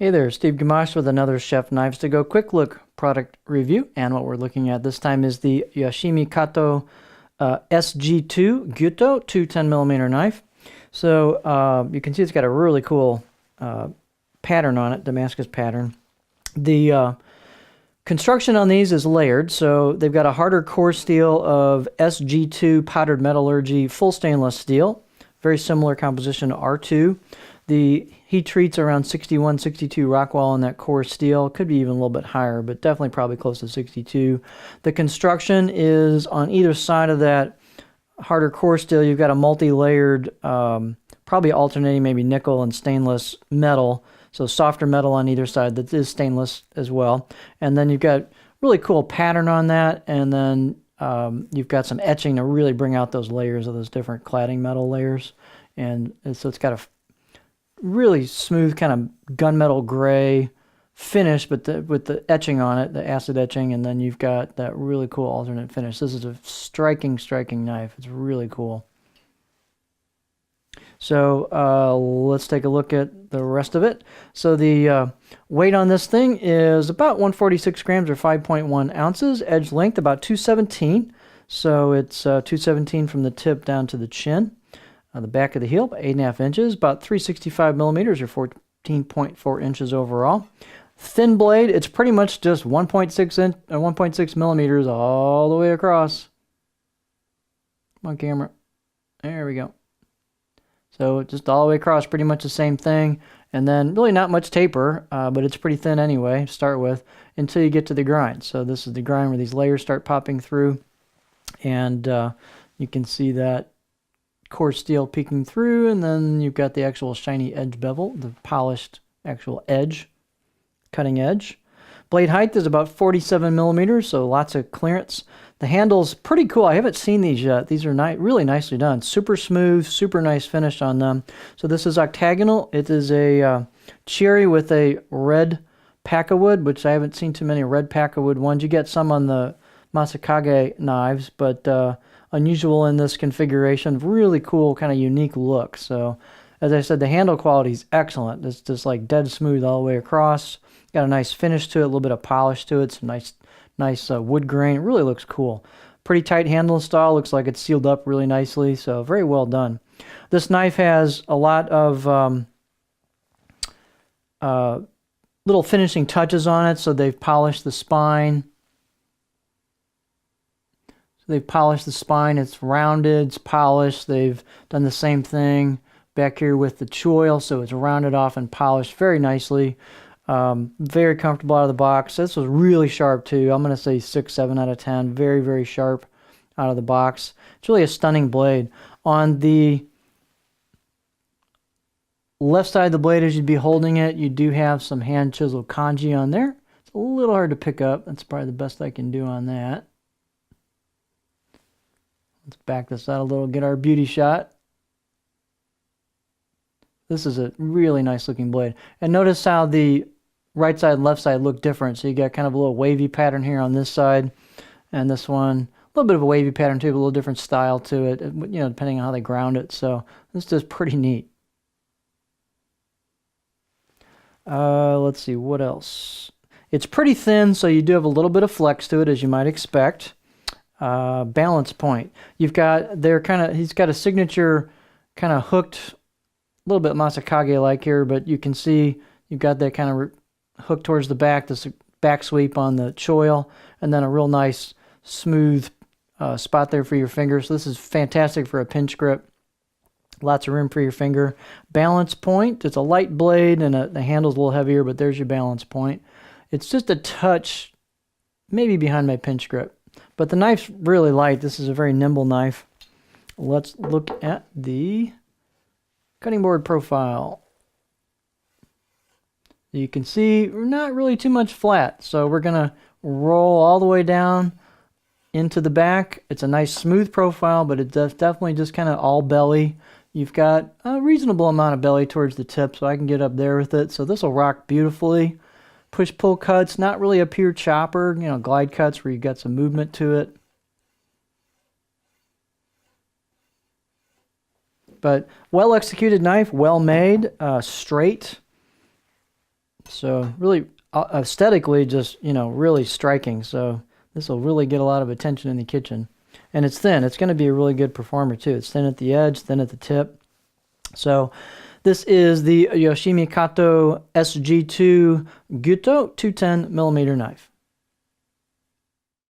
Hey there, Steve Gamache with another Chef Knives to Go quick look product review. And what we're looking at this time is the Yoshimi Kato SG-2 Gyuto 210mm knife. So you can see it's got a really cool pattern on it, Damascus pattern. The construction on these is layered, so they've got a harder core steel of SG-2 powdered metallurgy full stainless steel. Very similar composition to R2. The heat treat's around 61, 62 Rockwell on that core steel. Could be even a little bit higher, but definitely probably close to 62. The construction is on either side of that harder core steel. You've got a multi-layered, probably alternating maybe nickel and stainless metal. So softer metal on either side that is stainless as well. And then you've got really cool pattern on that. And then you've got some etching to really bring out those layers of those different cladding metal layers. And so it's got a really smooth kind of gunmetal gray finish, but with the etching on it, the acid etching, and then you've got that really cool alternate finish. This is a striking knife. It's really cool. So let's take a look at the rest of it. So the weight on this thing is about 146 grams or 5.1 ounces. Edge length about 217. So it's 217 from the tip down to the chin. The back of the heel, 8.5 inches, about 365 millimeters or 14.4 inches overall. Thin blade, it's pretty much just 1.6 millimeters all the way across. Come on, camera. There we go. So just all the way across, pretty much the same thing. And then really not much taper, but it's pretty thin anyway to start with until you get to the grind. So this is the grind where these layers start popping through. And you can see that core steel peeking through, and then you've got the actual shiny edge bevel, the polished actual edge, cutting edge. Blade height is about 47 millimeters, so lots of clearance. The handle's pretty cool. I haven't seen these yet. These are really nicely done. Super smooth, super nice finish on them. So this is octagonal. It is a cherry with a red packawood, which I haven't seen too many red packawood ones. You get some on the Masakage knives, but unusual in this configuration. Really cool, kind of unique look. So, as I said, the handle quality is excellent. It's just like dead smooth all the way across. Got a nice finish to it, a little bit of polish to it. Some nice wood grain. It really looks cool. Pretty tight handle install. Looks like it's sealed up really nicely. So, very well done. This knife has a lot of little finishing touches on it. So, they've polished the spine. They've polished the spine. It's rounded, it's polished. They've done the same thing back here with the choil, so it's rounded off and polished very nicely. Very comfortable out of the box. This was really sharp too. I'm going to say 6, 7 out of 10. Very, very sharp out of the box. It's really a stunning blade. On the left side of the blade as you'd be holding it, you do have some hand chiseled kanji on there. It's a little hard to pick up. That's probably the best I can do on that. Let's back this out a little, get our beauty shot. This is a really nice looking blade. And notice how the right side and left side look different. So you got kind of a little wavy pattern here on this side. And this one, a little bit of a wavy pattern too, but a little different style to it, you know, depending on how they ground it. So this is just pretty neat. Let's see, what else? It's pretty thin, so you do have a little bit of flex to it, as you might expect. Balance point. You've got he's got a signature kind of hooked, a little bit Masakage like here, but you can see you've got that kind of hook towards the back, this back sweep on the choil, and then a real nice smooth spot there for your finger. So this is fantastic for a pinch grip. Lots of room for your finger. Balance point. It's a light blade and the handle's a little heavier, but there's your balance point. It's just a touch maybe behind my pinch grip. But the knife's really light. This is a very nimble knife. Let's look at the cutting board profile. You can see not really too much flat. So we're going to roll all the way down into the back. It's a nice smooth profile, but it's definitely just kind of all belly. You've got a reasonable amount of belly towards the tip, so I can get up there with it. So this will rock beautifully. Push-pull cuts, not really a pure chopper, you know, glide cuts where you got some movement to it. But well-executed knife, well-made, straight. So really aesthetically just, really striking. So this will really get a lot of attention in the kitchen. And it's thin. It's going to be a really good performer too. It's thin at the edge, thin at the tip. So this is the Yoshimi Kato SG-2 Gyuto 210 millimeter knife.